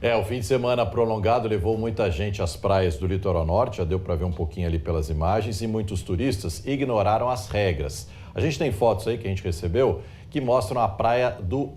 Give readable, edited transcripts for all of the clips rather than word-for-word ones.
O fim de semana prolongado levou muita gente às praias do litoral norte, já deu para ver um pouquinho ali pelas imagens, e muitos turistas ignoraram as regras. A gente tem fotos aí que a gente recebeu que mostram a praia do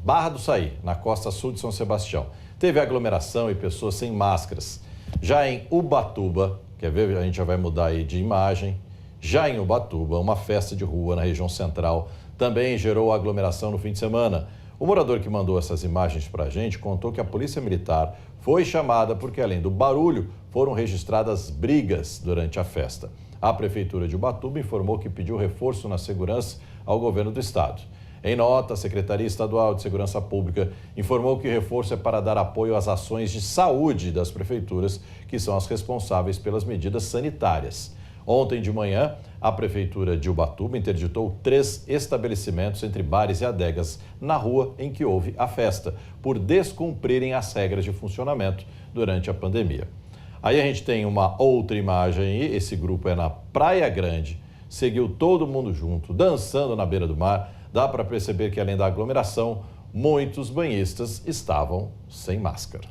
Barra do Saí, na costa sul de São Sebastião. Teve aglomeração e pessoas sem máscaras. Já em Ubatuba, quer ver? A gente já vai mudar aí de imagem. Já em Ubatuba, uma festa de rua na região central também gerou aglomeração no fim de semana. O morador que mandou essas imagens para a gente contou que a polícia militar foi chamada porque, além do barulho, foram registradas brigas durante a festa. A prefeitura de Ubatuba informou que pediu reforço na segurança ao governo do estado. Em nota, a Secretaria Estadual de Segurança Pública informou que o reforço é para dar apoio às ações de saúde das prefeituras, que são as responsáveis pelas medidas sanitárias. Ontem de manhã, a Prefeitura de Ubatuba interditou 3 estabelecimentos entre bares e adegas na rua em que houve a festa, por descumprirem as regras de funcionamento durante a pandemia. Aí a gente tem uma outra imagem aí, esse grupo é na Praia Grande, seguiu todo mundo junto, dançando na beira do mar. Dá para perceber que, além da aglomeração, muitos banhistas estavam sem máscara.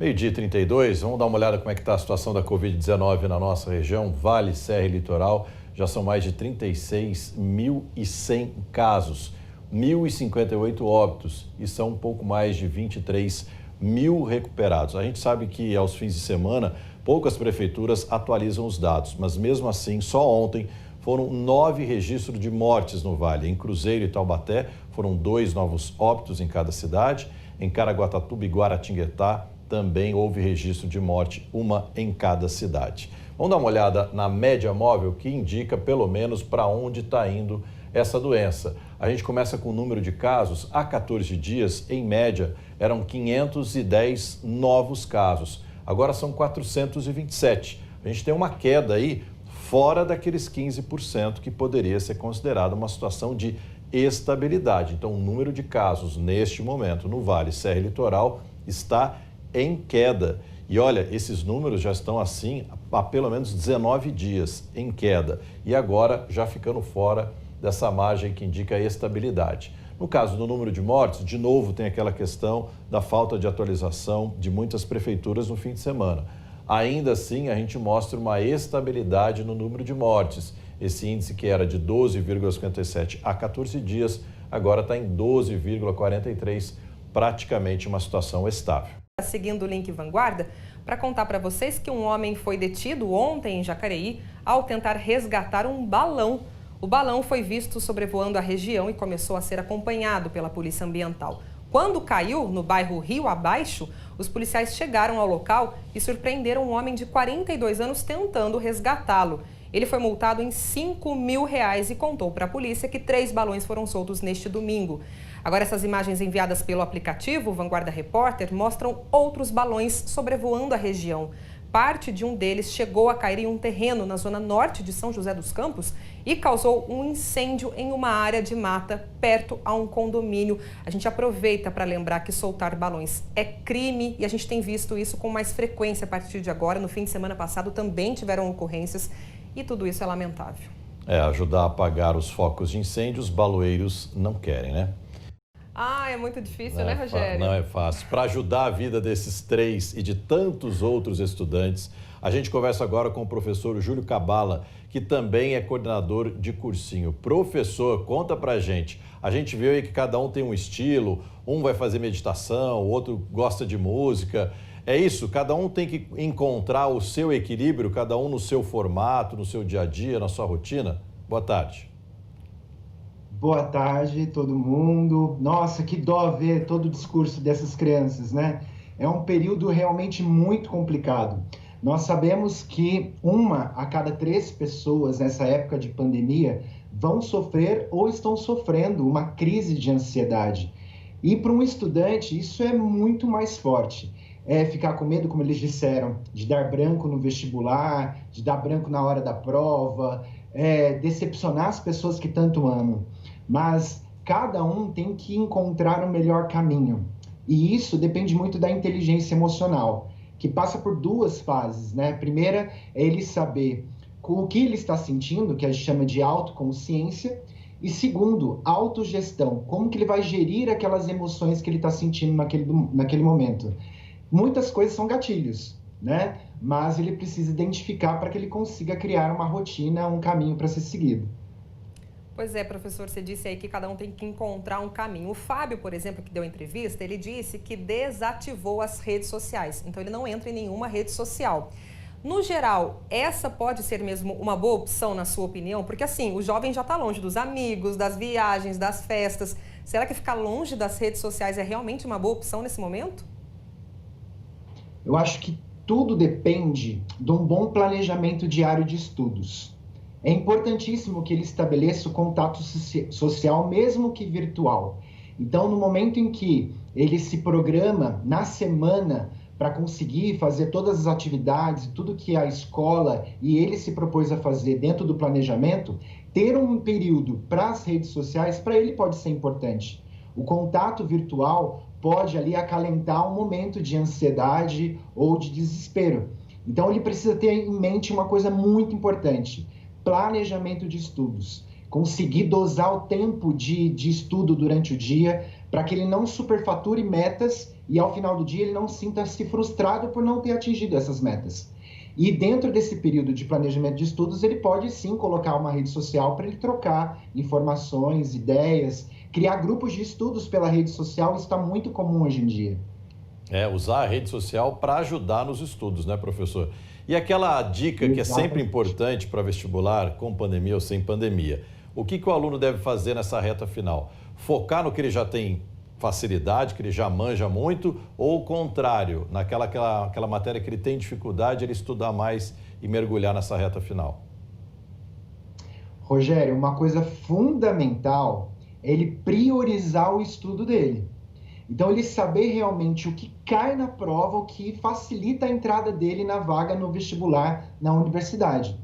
12h32, vamos dar uma olhada como é que está a situação da Covid-19 na nossa região, Vale, Serra e Litoral. Já são mais de 36.100 casos, 1.058 óbitos e são um pouco mais de 23 mil recuperados. A gente sabe que aos fins de semana poucas prefeituras atualizam os dados, mas mesmo assim, só ontem foram 9 registros de mortes no Vale. Em Cruzeiro e Taubaté foram 2 novos óbitos em cada cidade. Em Caraguatatuba e Guaratinguetá também houve registro de morte, uma em cada cidade. Vamos dar uma olhada na média móvel que indica pelo menos para onde está indo essa doença. A gente começa com o número de casos. Há 14 dias, em média, eram 510 novos casos. Agora são 427. A gente tem uma queda aí fora daqueles 15% que poderia ser considerada uma situação de estabilidade. Então, o número de casos neste momento no Vale, Serra e Litoral está em queda. E olha, esses números já estão assim há pelo menos 19 dias em queda. E agora já ficando fora dessa margem que indica estabilidade. No caso do número de mortes, de novo tem aquela questão da falta de atualização de muitas prefeituras no fim de semana. Ainda assim, a gente mostra uma estabilidade no número de mortes. Esse índice que era de 12,57 há 14 dias, agora está em 12,43, praticamente uma situação estável. Seguindo o link Vanguarda, para contar para vocês que um homem foi detido ontem em Jacareí ao tentar resgatar um balão. O balão foi visto sobrevoando a região e começou a ser acompanhado pela Polícia Ambiental. Quando caiu no bairro Rio Abaixo, os policiais chegaram ao local e surpreenderam um homem de 42 anos tentando resgatá-lo. Ele foi multado em R$5.000 e contou para a polícia que 3 balões foram soltos neste domingo. Agora, essas imagens enviadas pelo aplicativo Vanguarda Repórter mostram outros balões sobrevoando a região. Parte de um deles chegou a cair em um terreno na zona norte de São José dos Campos e causou um incêndio em uma área de mata perto a um condomínio. A gente aproveita para lembrar que soltar balões é crime e a gente tem visto isso com mais frequência a partir de agora. No fim de semana passado também tiveram ocorrências e tudo isso é lamentável. Ajudar a apagar os focos de incêndio, os baloeiros não querem, né? É muito difícil, né, Rogério? Não é fácil. Para ajudar a vida desses 3 e de tantos outros estudantes, a gente conversa agora com o professor Júlio Cabala, que também é coordenador de cursinho. Professor, conta pra gente. A gente viu aí que cada um tem um estilo, um vai fazer meditação, o outro gosta de música. É isso? Cada um tem que encontrar o seu equilíbrio, cada um no seu formato, no seu dia a dia, na sua rotina? Boa tarde. Boa tarde, todo mundo. Nossa, que dó ver todo o discurso dessas crianças, né? É um período realmente muito complicado. Nós sabemos que 1 a cada 3 pessoas nessa época de pandemia vão sofrer ou estão sofrendo uma crise de ansiedade. E para um estudante, isso é muito mais forte. É ficar com medo, como eles disseram, de dar branco no vestibular, de dar branco na hora da prova, decepcionar as pessoas que tanto amam. Mas cada um tem que encontrar o melhor caminho. E isso depende muito da inteligência emocional, que passa por 2 fases, né? A primeira é ele saber o que ele está sentindo, que a gente chama de autoconsciência, E segundo, autogestão. Como que ele vai gerir aquelas emoções que ele está sentindo naquele momento? Muitas coisas são gatilhos, né? Mas ele precisa identificar para que ele consiga criar uma rotina, um caminho para ser seguido. Pois é, professor, você disse aí que cada um tem que encontrar um caminho. O Fábio, por exemplo, que deu a entrevista, ele disse que desativou as redes sociais. Então, ele não entra em nenhuma rede social. No geral, essa pode ser mesmo uma boa opção, na sua opinião? Porque, assim, o jovem já está longe dos amigos, das viagens, das festas. Será que ficar longe das redes sociais é realmente uma boa opção nesse momento? Eu acho que tudo depende de um bom planejamento diário de estudos. É importantíssimo que ele estabeleça o contato social, mesmo que virtual. Então, no momento em que ele se programa na semana para conseguir fazer todas as atividades, tudo que a escola e ele se propôs a fazer dentro do planejamento, ter um período para as redes sociais, para ele pode ser importante. O contato virtual pode ali acalentar um momento de ansiedade ou de desespero. Então, ele precisa ter em mente uma coisa muito importante: planejamento de estudos, conseguir dosar o tempo de estudo durante o dia para que ele não superfature metas e ao final do dia ele não sinta-se frustrado por não ter atingido essas metas. E dentro desse período de planejamento de estudos, ele pode sim colocar uma rede social para ele trocar informações, ideias, criar grupos de estudos pela rede social. Isso está muito comum hoje em dia. Usar a rede social para ajudar nos estudos, né, professor? E aquela dica que é sempre importante para vestibular, com pandemia ou sem pandemia. O que o aluno deve fazer nessa reta final? Focar no que ele já tem facilidade, que ele já manja muito, ou o contrário, naquela matéria que ele tem dificuldade, ele estudar mais e mergulhar nessa reta final? Rogério, uma coisa fundamental é ele priorizar o estudo dele. Então, ele saber realmente o que cai na prova, o que facilita a entrada dele na vaga no vestibular, na universidade.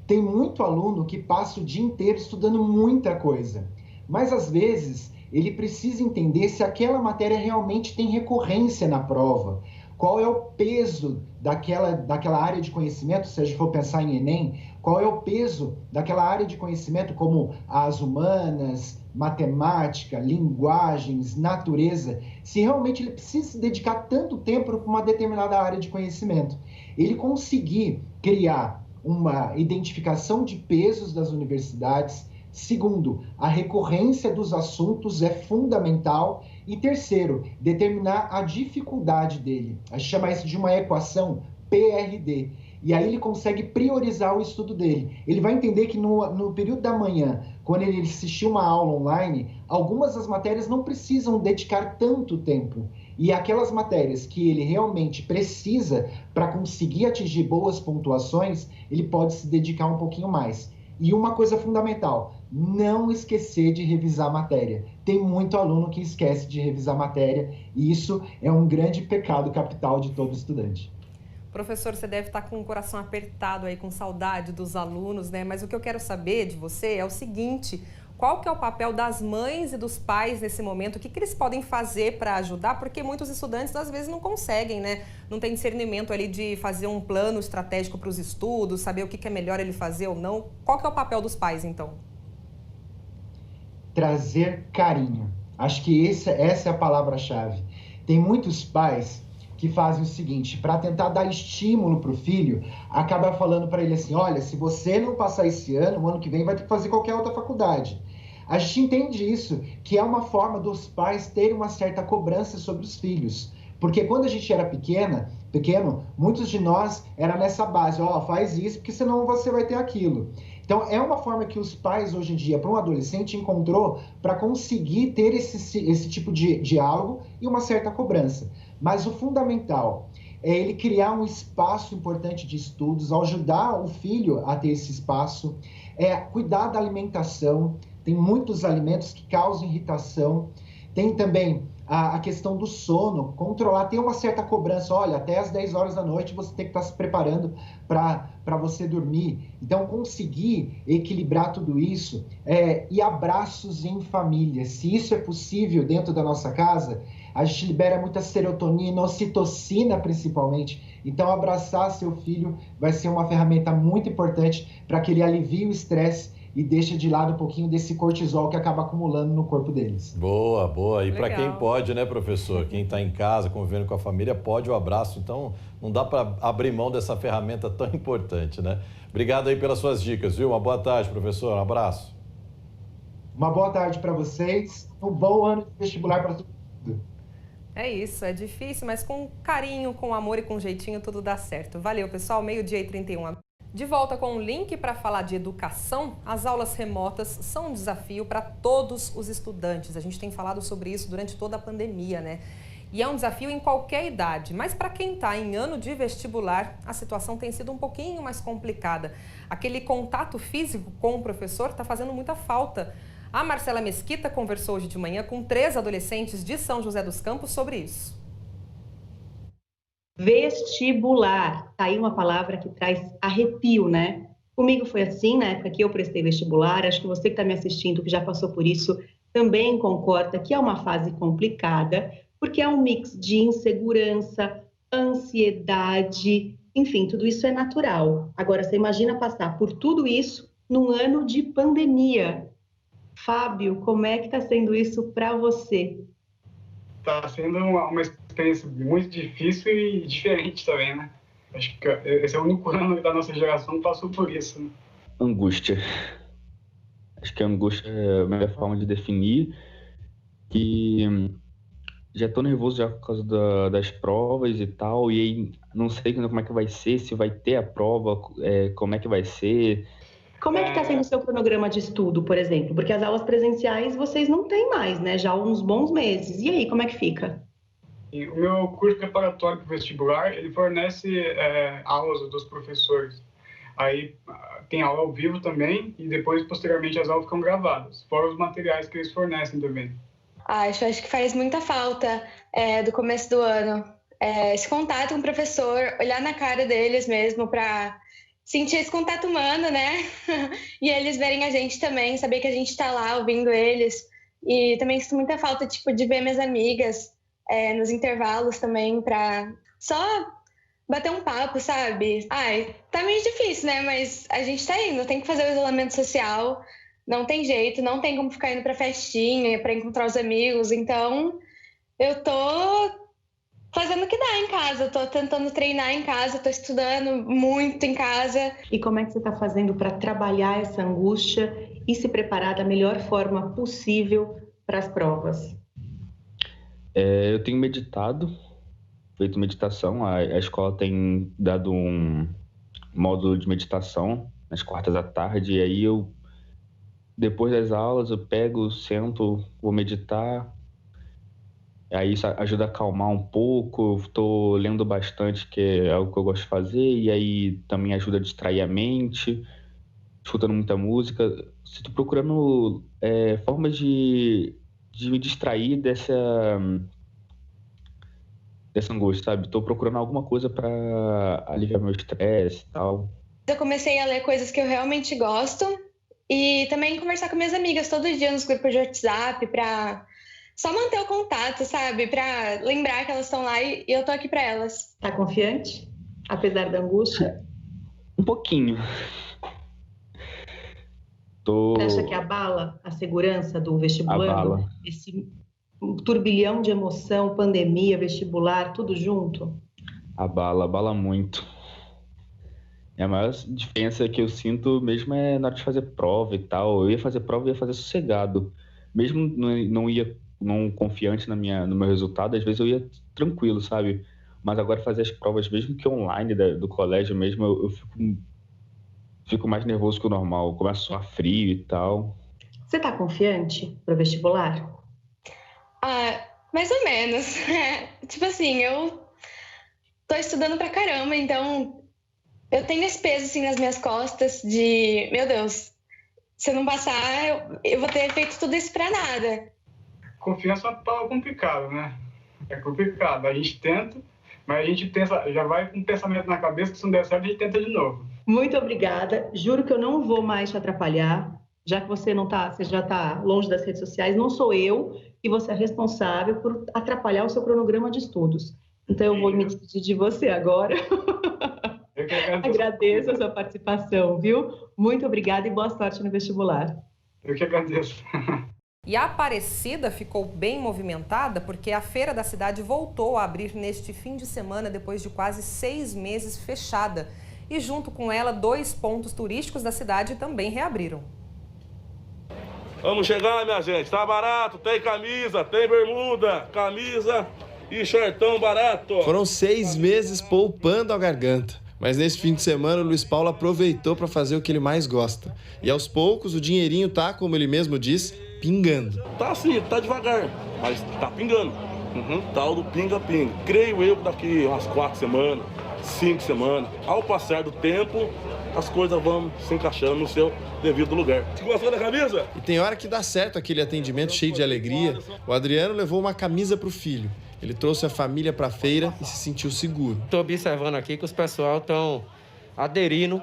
Tem muito aluno que passa o dia inteiro estudando muita coisa, mas às vezes ele precisa entender se aquela matéria realmente tem recorrência na prova, qual é o peso daquela área de conhecimento, se a gente for pensar em Enem, qual é o peso daquela área de conhecimento, como as humanas, matemática, linguagens, natureza, se realmente ele precisa se dedicar tanto tempo para uma determinada área de conhecimento. Ele conseguir criar uma identificação de pesos das universidades. Segundo, a recorrência dos assuntos é fundamental. E terceiro, determinar a dificuldade dele. A gente chama isso de uma equação PRD. E aí ele consegue priorizar o estudo dele. Ele vai entender que no período da manhã, quando ele assistir uma aula online, algumas das matérias não precisam dedicar tanto tempo. E aquelas matérias que ele realmente precisa para conseguir atingir boas pontuações, ele pode se dedicar um pouquinho mais. E uma coisa fundamental, não esquecer de revisar a matéria. Tem muito aluno que esquece de revisar a matéria e isso é um grande pecado capital de todo estudante. Professor, você deve estar com o coração apertado aí, com saudade dos alunos, né? Mas o que eu quero saber de você é o seguinte: qual que é o papel das mães e dos pais nesse momento? O que eles podem fazer para ajudar? Porque muitos estudantes, às vezes, não conseguem, né? Não tem discernimento ali de fazer um plano estratégico para os estudos, saber o que é melhor ele fazer ou não. Qual que é o papel dos pais, então? Trazer carinho. Acho que essa é a palavra-chave. Tem muitos pais que fazem o seguinte: para tentar dar estímulo para o filho, acaba falando para ele assim: olha, se você não passar esse ano, o ano que vem vai ter que fazer qualquer outra faculdade. A gente entende isso, que é uma forma dos pais terem uma certa cobrança sobre os filhos. Porque quando a gente era pequeno, muitos de nós era nessa base: ó, faz isso, porque senão você vai ter aquilo. Então, é uma forma que os pais, hoje em dia, para um adolescente, encontrou para conseguir ter esse tipo de diálogo e uma certa cobrança. Mas o fundamental é ele criar um espaço importante de estudos, ajudar o filho a ter esse espaço, cuidar da alimentação. Tem muitos alimentos que causam irritação. Tem também a questão do sono, controlar, ter uma certa cobrança. Olha, até às 10 horas da noite você tem que estar se preparando para você dormir. Então, conseguir equilibrar tudo isso e abraços em família. Se isso é possível dentro da nossa casa, a gente libera muita serotonina, ocitocina principalmente. Então, abraçar seu filho vai ser uma ferramenta muito importante para que ele alivie o estresse e deixa de lado um pouquinho desse cortisol que acaba acumulando no corpo deles. Boa, boa. E para Legal. quem pode, né, professor? Quem está em casa, convivendo com a família, pode o abraço. Então, não dá para abrir mão dessa ferramenta tão importante, né? Obrigado aí pelas suas dicas, viu? Uma boa tarde, professor. Um abraço. Uma boa tarde para vocês. Um bom ano de vestibular para todo mundo. É isso, é difícil, mas com carinho, com amor e com jeitinho tudo dá certo. Valeu, pessoal. 12h31. De volta com um link para falar de educação. As aulas remotas são um desafio para todos os estudantes. A gente tem falado sobre isso durante toda a pandemia, né? E é um desafio em qualquer idade, mas para quem está em ano de vestibular, a situação tem sido um pouquinho mais complicada. Aquele contato físico com o professor está fazendo muita falta. A Marcela Mesquita conversou hoje de manhã com 3 adolescentes de São José dos Campos sobre isso. Vestibular, tá aí uma palavra que traz arrepio, né? Comigo foi assim, na época que eu prestei vestibular, acho que você que está me assistindo, que já passou por isso, também concorda que é uma fase complicada, porque é um mix de insegurança, ansiedade, enfim, tudo isso é natural. Agora, você imagina passar por tudo isso num ano de pandemia. Fábio, como é que está sendo isso para você? Está sendo uma experiência muito difícil e diferente também, né? Acho que esse é o único ano da nossa geração que passou por isso, né? Angústia. Acho que a angústia é a melhor forma de definir. Que já estou nervoso já por causa das provas e tal, e aí não sei como é que vai ser, se vai ter a prova, como é que vai ser. Como é que está sendo o seu cronograma de estudo, por exemplo? Porque as aulas presenciais vocês não têm mais, né? Já há uns bons meses. E aí, como é que fica? E o meu curso preparatório para o vestibular, ele fornece aulas dos professores. Aí tem aula ao vivo também, e depois, posteriormente, as aulas ficam gravadas, fora os materiais que eles fornecem também. Acho que faz muita falta do começo do ano. Esse contato com o professor, olhar na cara deles mesmo para sentir esse contato humano, né? E eles verem a gente também, saber que a gente está lá ouvindo eles. E também sinto muita falta, tipo, de ver minhas amigas nos intervalos também, para só bater um papo, sabe? Ai, tá meio difícil, né? Mas a gente tá indo, tem que fazer o isolamento social, não tem jeito, não tem como ficar indo pra festinha, para encontrar os amigos. Então, eu tô fazendo o que dá em casa, eu tô tentando treinar em casa, tô estudando muito em casa. E como é que você está fazendo para trabalhar essa angústia e se preparar da melhor forma possível para as provas? Eu tenho meditado, feito meditação, a escola tem dado um módulo de meditação nas quartas à tarde, e aí depois das aulas, eu pego, sento, vou meditar. Aí isso ajuda a acalmar um pouco. Estou lendo bastante, que é algo que eu gosto de fazer, e aí também ajuda a distrair a mente, escutando muita música. Estou procurando formas de me distrair dessa angústia, sabe? Estou procurando alguma coisa para aliviar meu estresse e tal. Eu comecei a ler coisas que eu realmente gosto e também conversar com minhas amigas todo dia nos grupos de WhatsApp para só manter o contato, sabe? Para lembrar que elas estão lá e eu tô aqui para elas. Tá confiante? Apesar da angústia? Um pouquinho. Você acha que abala a segurança do vestibulando? Abala. Esse turbilhão de emoção, pandemia, vestibular, tudo junto? Abala muito. E a maior diferença que eu sinto mesmo é na hora de fazer prova e tal. Eu ia fazer prova e ia fazer sossegado. Mesmo não confiante no meu resultado, às vezes eu ia tranquilo, sabe? Mas agora fazer as provas, mesmo que online do colégio mesmo, eu fico mais nervoso que o normal. Começo a suar frio e tal. Você tá confiante pro vestibular? Mais ou menos. Tipo assim, eu tô estudando pra caramba, então eu tenho esse peso assim nas minhas costas de, meu Deus, se eu não passar, eu vou ter feito tudo isso pra nada. Confiança é uma palavra complicada, né? É complicado. A gente tenta, mas a gente pensa, já vai com um pensamento na cabeça que se não der certo, a gente tenta de novo. Muito obrigada. Juro que eu não vou mais te atrapalhar, já que você já está longe das redes sociais. Não sou eu que você é responsável por atrapalhar o seu cronograma de estudos. Então eu vou me despedir de você agora. Eu que agradeço. Agradeço a sua participação, viu? Muito obrigada e boa sorte no vestibular. Eu que agradeço. E a Aparecida ficou bem movimentada porque a feira da cidade voltou a abrir neste fim de semana depois de quase 6 meses fechada. E junto com ela, 2 pontos turísticos da cidade também reabriram. Vamos chegar, minha gente. Tá barato, tem camisa, tem bermuda, camisa e shortão barato. Foram 6 meses poupando a garganta. Mas nesse fim de semana o Luiz Paulo aproveitou para fazer o que ele mais gosta. E aos poucos o dinheirinho tá, como ele mesmo diz, pingando. Tá assim, tá devagar, mas tá pingando. Tal do pinga-pinga. Creio eu que daqui umas 4 semanas, 5 semanas, ao passar do tempo, as coisas vão se encaixando no seu devido lugar. Você gostou da camisa? E tem hora que dá certo aquele atendimento cheio de alegria. O Adriano levou uma camisa pro filho. Ele trouxe a família pra feira e se sentiu seguro. Estou observando aqui que os pessoal estão aderindo.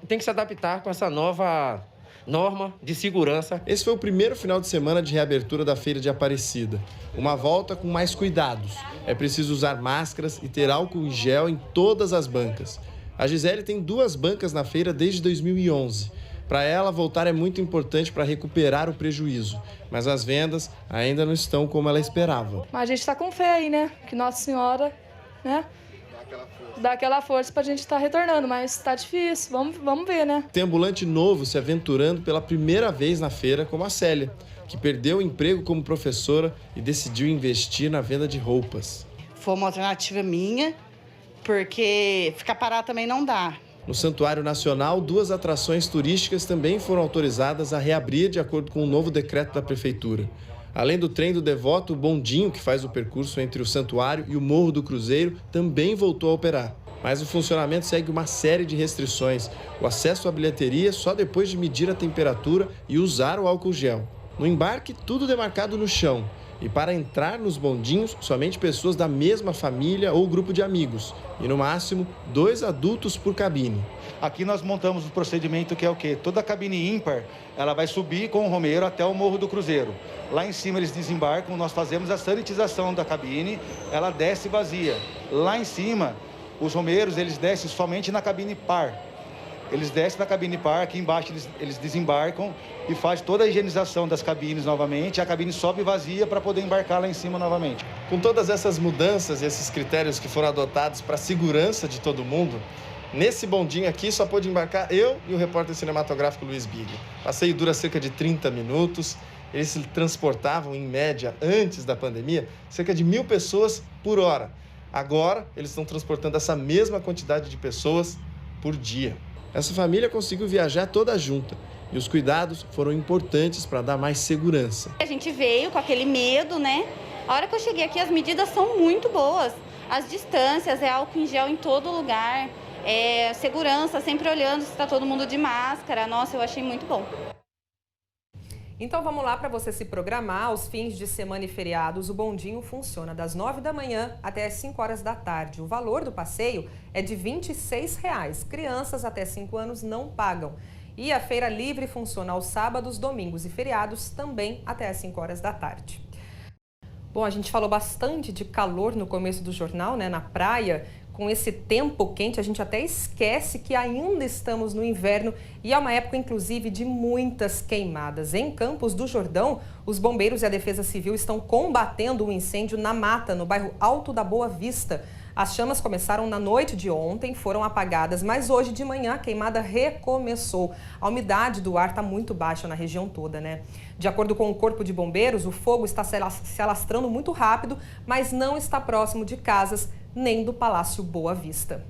Tem que se adaptar com essa nova norma de segurança. Esse foi o primeiro final de semana de reabertura da Feira de Aparecida. Uma volta com mais cuidados. É preciso usar máscaras e ter álcool em gel em todas as bancas. A Gisele tem 2 bancas na feira desde 2011. Para ela, voltar é muito importante para recuperar o prejuízo. Mas as vendas ainda não estão como ela esperava. Mas a gente está com fé aí, né? Que Nossa Senhora, né? Dá aquela força para a gente estar retornando, mas está difícil. Vamos ver, né? Tem ambulante novo se aventurando pela primeira vez na feira, como a Célia, que perdeu o emprego como professora e decidiu investir na venda de roupas. Foi uma alternativa minha, porque ficar parado também não dá. No Santuário Nacional, 2 atrações turísticas também foram autorizadas a reabrir de acordo com o novo decreto da Prefeitura. Além do trem do Devoto, o bondinho, que faz o percurso entre o Santuário e o Morro do Cruzeiro, também voltou a operar. Mas o funcionamento segue uma série de restrições. O acesso à bilheteria só depois de medir a temperatura e usar o álcool gel. No embarque, tudo demarcado no chão. E para entrar nos bondinhos, somente pessoas da mesma família ou grupo de amigos. E no máximo, 2 adultos por cabine. Aqui nós montamos um procedimento que é o quê? Toda a cabine ímpar, ela vai subir com o romeiro até o Morro do Cruzeiro. Lá em cima eles desembarcam, nós fazemos a sanitização da cabine, ela desce vazia. Lá em cima, os romeiros, eles descem somente na cabine par. Eles descem na cabine par, aqui embaixo eles desembarcam e faz toda a higienização das cabines novamente. A cabine sobe vazia para poder embarcar lá em cima novamente. Com todas essas mudanças e esses critérios que foram adotados para a segurança de todo mundo, nesse bondinho aqui só pôde embarcar eu e o repórter cinematográfico Luiz Biglia. O passeio dura cerca de 30 minutos. Eles se transportavam, em média, antes da pandemia, cerca de 1.000 pessoas por hora. Agora, eles estão transportando essa mesma quantidade de pessoas por dia. Essa família conseguiu viajar toda junta e os cuidados foram importantes para dar mais segurança. A gente veio com aquele medo, né? A hora que eu cheguei aqui, as medidas são muito boas. As distâncias, álcool em gel em todo lugar, segurança, sempre olhando se está todo mundo de máscara. Nossa, eu achei muito bom. Então vamos lá para você se programar. Aos fins de semana e feriados, o bondinho funciona das 9 da manhã até as 5 horas da tarde. O valor do passeio é de R$ 26. Crianças até 5 anos não pagam. E a feira livre funciona aos sábados, domingos e feriados, também até as 5 horas da tarde. Bom, a gente falou bastante de calor no começo do jornal, né, na praia. Com esse tempo quente, a gente até esquece que ainda estamos no inverno e é uma época, inclusive, de muitas queimadas. Em Campos do Jordão, os bombeiros e a Defesa Civil estão combatendo um incêndio na mata, no bairro Alto da Boa Vista. As chamas começaram na noite de ontem, foram apagadas, mas hoje de manhã a queimada recomeçou. A umidade do ar está muito baixa na região toda, né? De acordo com o Corpo de Bombeiros, o fogo está se alastrando muito rápido, mas não está próximo de casas nem do Palácio Boa Vista.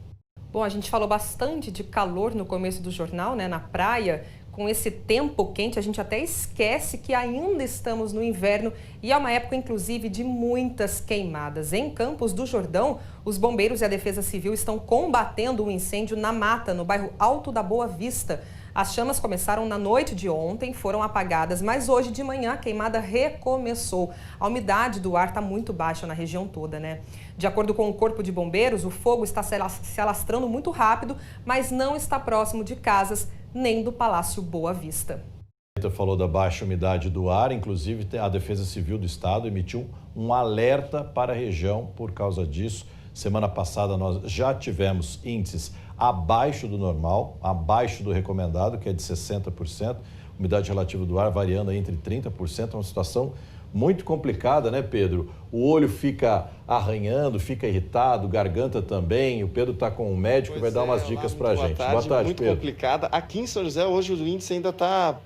Bom, a gente falou bastante de calor no começo do jornal, né, na praia. Com esse tempo quente, a gente até esquece que ainda estamos no inverno e é uma época, inclusive, de muitas queimadas. Em Campos do Jordão, os bombeiros e a Defesa Civil estão combatendo um incêndio na mata, no bairro Alto da Boa Vista. As chamas começaram na noite de ontem, foram apagadas, mas hoje de manhã a queimada recomeçou. A umidade do ar está muito baixa na região toda, né? De acordo com o Corpo de Bombeiros, o fogo está se alastrando muito rápido, mas não está próximo de casas nem do Palácio Boa Vista. Você falou da baixa umidade do ar, inclusive a Defesa Civil do Estado emitiu um alerta para a região por causa disso. Semana passada nós já tivemos índices abaixo do normal, abaixo do recomendado, que é de 60%, umidade relativa do ar variando aí entre 30%, é uma situação muito complicada, né, Pedro? O olho fica arranhando, fica irritado, garganta também. O Pedro está com um médico e vai dar umas dicas para a gente. Boa tarde, muito Pedro. Complicada. Aqui em São José, hoje o índice ainda está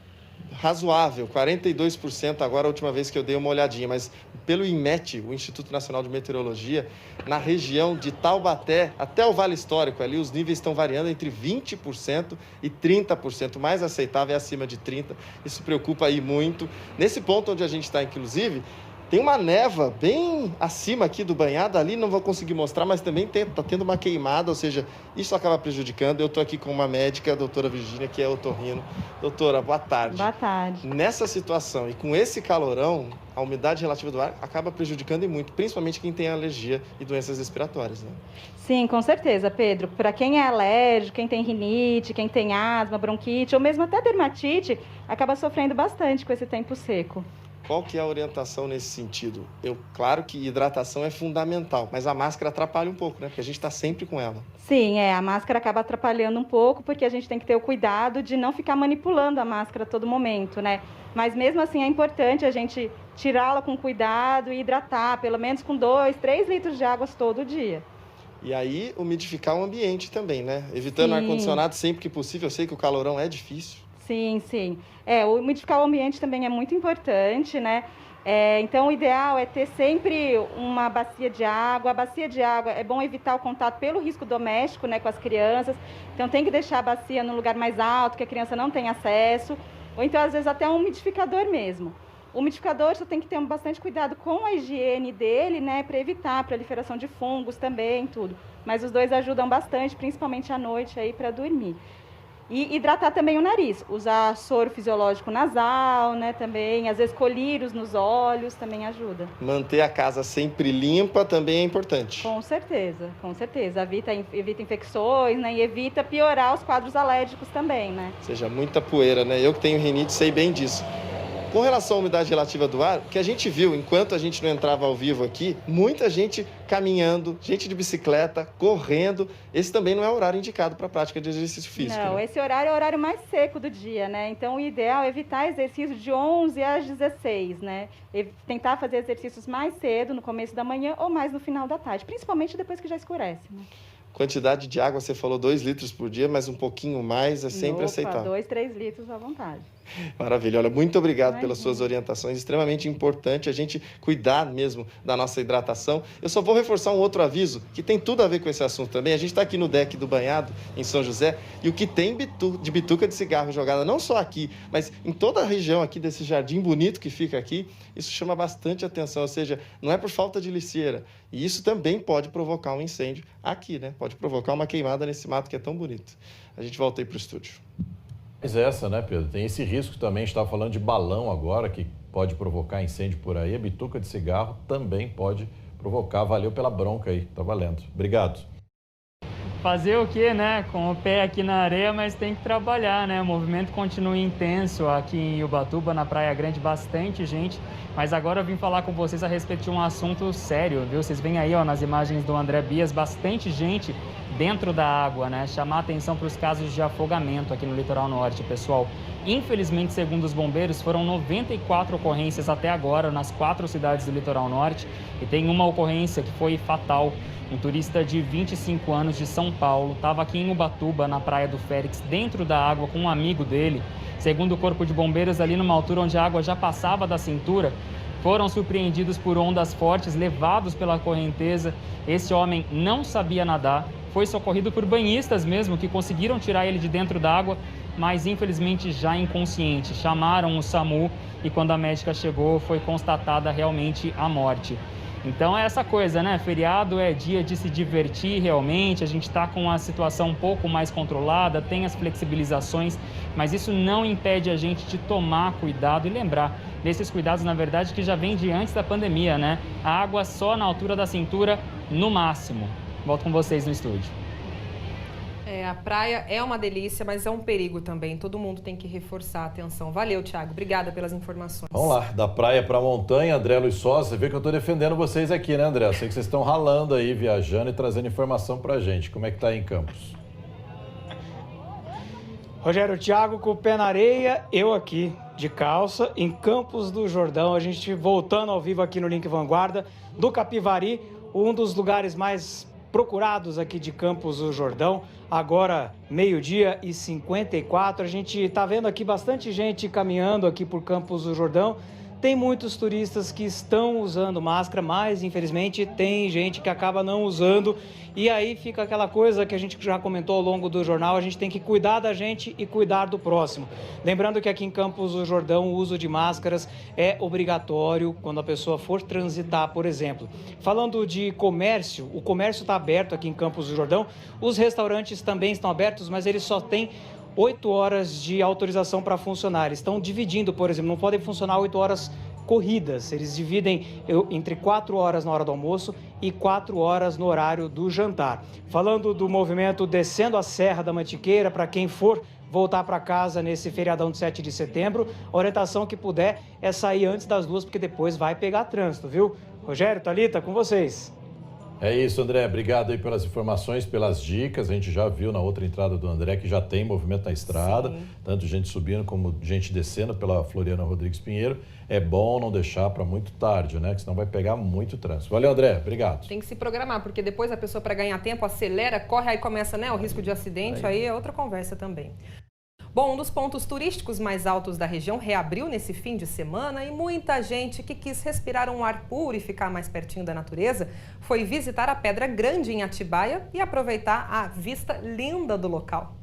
razoável, 42% agora, a última vez que eu dei uma olhadinha, mas pelo INMET, o Instituto Nacional de Meteorologia, na região de Taubaté até o Vale Histórico, ali os níveis estão variando entre 20% e 30%, o mais aceitável é acima de 30%, isso preocupa aí muito. Nesse ponto onde a gente está, inclusive, tem uma névoa bem acima aqui do banhado, ali não vou conseguir mostrar, mas também está tendo uma queimada, ou seja, isso acaba prejudicando. Eu estou aqui com uma médica, a doutora Virgínia, que é otorrino. Doutora, boa tarde. Boa tarde. Nessa situação e com esse calorão, a umidade relativa do ar acaba prejudicando e muito, principalmente quem tem alergia e doenças respiratórias, né? Sim, com certeza, Pedro. Para quem é alérgico, quem tem rinite, quem tem asma, bronquite ou mesmo até dermatite, acaba sofrendo bastante com esse tempo seco. Qual que é a orientação nesse sentido? Claro que hidratação é fundamental, mas a máscara atrapalha um pouco, né? Porque a gente está sempre com ela. Sim, a máscara acaba atrapalhando um pouco, porque a gente tem que ter o cuidado de não ficar manipulando a máscara a todo momento, né? Mas mesmo assim é importante a gente tirá-la com cuidado e hidratar, pelo menos com 2, 3 litros de água todo dia. E aí, umidificar o ambiente também, né? Evitando ar-condicionado sempre que possível. Eu sei que o calorão é difícil. Sim, sim. O umidificar o ambiente também é muito importante, né? Então, o ideal é ter sempre uma bacia de água. A bacia de água é bom evitar o contato pelo risco doméstico, né, com as crianças. Então, tem que deixar a bacia no lugar mais alto, que a criança não tem acesso. Ou então, às vezes, até um umidificador mesmo. O umidificador só tem que ter bastante cuidado com a higiene dele, né, para evitar a proliferação de fungos também, tudo. Mas os dois ajudam bastante, principalmente à noite, aí para dormir. E hidratar também o nariz, usar soro fisiológico nasal, né, também, às vezes colírios nos olhos também ajuda. Manter a casa sempre limpa também é importante. Com certeza, evita infecções, né, e evita piorar os quadros alérgicos também, né. Ou seja, muita poeira, né, eu que tenho rinite sei bem disso. Com relação à umidade relativa do ar, o que a gente viu enquanto a gente não entrava ao vivo aqui, muita gente caminhando, gente de bicicleta, correndo. Esse também não é o horário indicado para a prática de exercício físico. Não, né? Esse horário é o horário mais seco do dia, né? Então, o ideal é evitar exercício de 11 às 16, né? Tentar fazer exercícios mais cedo, no começo da manhã ou mais no final da tarde, principalmente depois que já escurece, né? Quantidade de água, você falou 2 litros por dia, mas um pouquinho mais é sempre aceitável. 2, 3 litros à vontade. Maravilha. Olha, muito obrigado pelas suas orientações. Extremamente importante a gente cuidar mesmo da nossa hidratação. Eu só vou reforçar um outro aviso que tem tudo a ver com esse assunto também. A gente está aqui no deck do banhado, em São José, e o que tem de bituca de cigarro jogada, não só aqui, mas em toda a região aqui desse jardim bonito que fica aqui, isso chama bastante atenção. Ou seja, não é por falta de lixeira. E isso também pode provocar um incêndio aqui, né? Pode provocar uma queimada nesse mato que é tão bonito. A gente volta aí para o estúdio. Mas essa, né, Pedro? Tem esse risco também, a gente estava falando de balão agora, que pode provocar incêndio por aí. A bituca de cigarro também pode provocar. Valeu pela bronca aí, tá valendo. Obrigado. Fazer o quê, né? Com o pé aqui na areia, mas tem que trabalhar, né? O movimento continua intenso aqui em Ubatuba, na Praia Grande, bastante gente. Mas agora eu vim falar com vocês a respeito de um assunto sério, viu? Vocês veem aí, ó, nas imagens do André Bias, bastante gente dentro da água, né? Chamar atenção para os casos de afogamento aqui no litoral norte, pessoal. Infelizmente, segundo os bombeiros, foram 94 ocorrências até agora nas 4 cidades do litoral norte. E tem uma ocorrência que foi fatal. Um turista de 25 anos de São Paulo estava aqui em Ubatuba, na Praia do Félix, dentro da água com um amigo dele. Segundo o Corpo de Bombeiros, ali numa altura onde a água já passava da cintura, foram surpreendidos por ondas fortes, levados pela correnteza. Esse homem não sabia nadar, foi socorrido por banhistas mesmo, que conseguiram tirar ele de dentro da água, mas infelizmente já inconsciente. Chamaram o SAMU e quando a médica chegou foi constatada realmente a morte. Então é essa coisa, né? Feriado é dia de se divertir realmente, a gente está com a situação um pouco mais controlada, tem as flexibilizações, mas isso não impede a gente de tomar cuidado e lembrar desses cuidados, na verdade, que já vem de antes da pandemia, né? A água só na altura da cintura, no máximo. Volto com vocês no estúdio. A praia é uma delícia, mas é um perigo também. Todo mundo tem que reforçar a atenção. Valeu, Thiago. Obrigada pelas informações. Vamos lá, da praia para a montanha, André Luiz Sosa. Você vê que eu estou defendendo vocês aqui, né, André? Eu sei que vocês estão ralando aí, viajando e trazendo informação para a gente. Como é que tá aí em Campos? Rogério, Thiago com o pé na areia, eu aqui de calça, em Campos do Jordão. A gente voltando ao vivo aqui no Link Vanguarda, do Capivari, um dos lugares mais procurados aqui de Campos do Jordão. Agora, 12h54, a gente está vendo aqui bastante gente caminhando aqui por Campos do Jordão. Tem muitos turistas que estão usando máscara, mas infelizmente tem gente que acaba não usando. E aí fica aquela coisa que a gente já comentou ao longo do jornal, a gente tem que cuidar da gente e cuidar do próximo. Lembrando que aqui em Campos do Jordão o uso de máscaras é obrigatório quando a pessoa for transitar, por exemplo. Falando de comércio, o comércio está aberto aqui em Campos do Jordão, os restaurantes também estão abertos, mas eles só têm 8 horas de autorização para funcionar. Estão dividindo, por exemplo, não podem funcionar 8 horas corridas. Eles dividem entre 4 horas na hora do almoço e 4 horas no horário do jantar. Falando do movimento descendo a Serra da Mantiqueira, para quem for voltar para casa nesse feriadão de 7 de setembro, a orientação que puder é sair antes das 2, porque depois vai pegar trânsito, viu? Rogério, Thalita, com vocês. É isso, André. Obrigado aí pelas informações, pelas dicas. A gente já viu na outra entrada do André que já tem movimento na estrada, sim, tanto gente subindo como gente descendo pela Floriano Rodrigues Pinheiro. É bom não deixar para muito tarde, né? Que senão vai pegar muito trânsito. Valeu, André. Obrigado. Tem que se programar, porque depois a pessoa, para ganhar tempo, acelera, corre, aí começa, né, o risco de acidente, aí é outra conversa também. Bom, um dos pontos turísticos mais altos da região reabriu nesse fim de semana e muita gente que quis respirar um ar puro e ficar mais pertinho da natureza foi visitar a Pedra Grande em Atibaia e aproveitar a vista linda do local.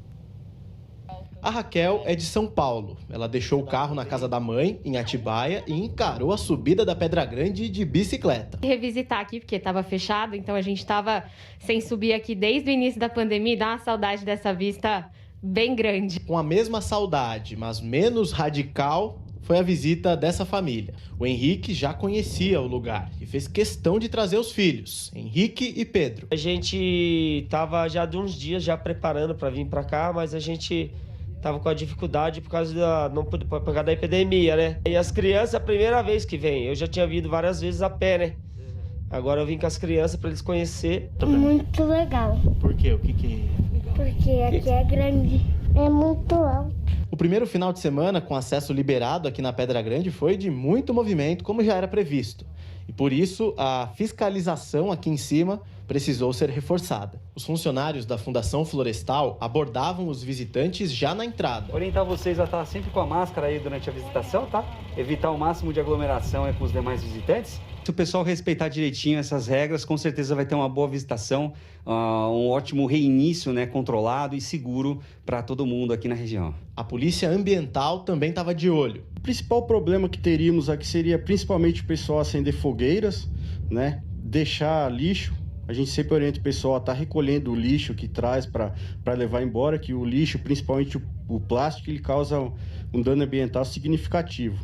A Raquel é de São Paulo. Ela deixou o carro na casa da mãe, em Atibaia, e encarou a subida da Pedra Grande de bicicleta. Revisitar aqui, porque estava fechado, então a gente estava sem subir aqui desde o início da pandemia e dá uma saudade dessa vista bem grande. Com a mesma saudade, mas menos radical, foi a visita dessa família. O Henrique já conhecia o lugar e fez questão de trazer os filhos, Henrique e Pedro. A gente estava já de uns dias já preparando para vir para cá, mas a gente tava com a dificuldade por causa da epidemia, né? E as crianças, a primeira vez que vêm, eu já tinha vindo várias vezes a pé, né? Agora eu vim com as crianças para eles conhecer. Muito legal. Por quê? O que é legal? Porque aqui é grande, é muito alto. O primeiro final de semana com acesso liberado aqui na Pedra Grande foi de muito movimento, como já era previsto. E por isso a fiscalização aqui em cima precisou ser reforçada. Os funcionários da Fundação Florestal abordavam os visitantes já na entrada. Orientar vocês a estar sempre com a máscara aí durante a visitação, tá? Evitar o máximo de aglomeração aí com os demais visitantes. Se o pessoal respeitar direitinho essas regras, com certeza vai ter uma boa visitação, um ótimo reinício, né, controlado e seguro para todo mundo aqui na região. A Polícia Ambiental também estava de olho. O principal problema que teríamos aqui seria principalmente o pessoal acender fogueiras, né, deixar lixo. A gente sempre orienta o pessoal a estar recolhendo o lixo que traz para levar embora, que o lixo, principalmente o plástico, ele causa um dano ambiental significativo.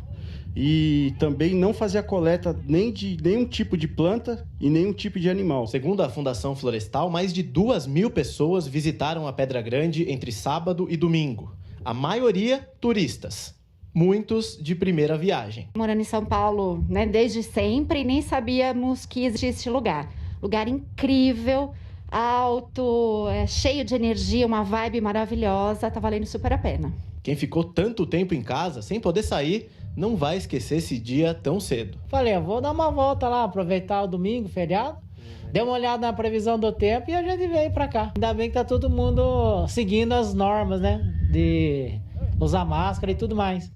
E também não fazer a coleta nem de nenhum tipo de planta e nenhum tipo de animal. Segundo a Fundação Florestal, mais de 2.000 pessoas visitaram a Pedra Grande entre sábado e domingo. A maioria, turistas. Muitos de primeira viagem. Morando em São Paulo, né, desde sempre, nem sabíamos que existia esse lugar. Lugar incrível, alto, cheio de energia, uma vibe maravilhosa, tá valendo super a pena. Quem ficou tanto tempo em casa, sem poder sair, não vai esquecer esse dia tão cedo. Falei, eu vou dar uma volta lá, aproveitar o domingo, feriado. Dei uma olhada na previsão do tempo e a gente veio pra cá. Ainda bem que tá todo mundo seguindo as normas, né? De usar máscara e tudo mais.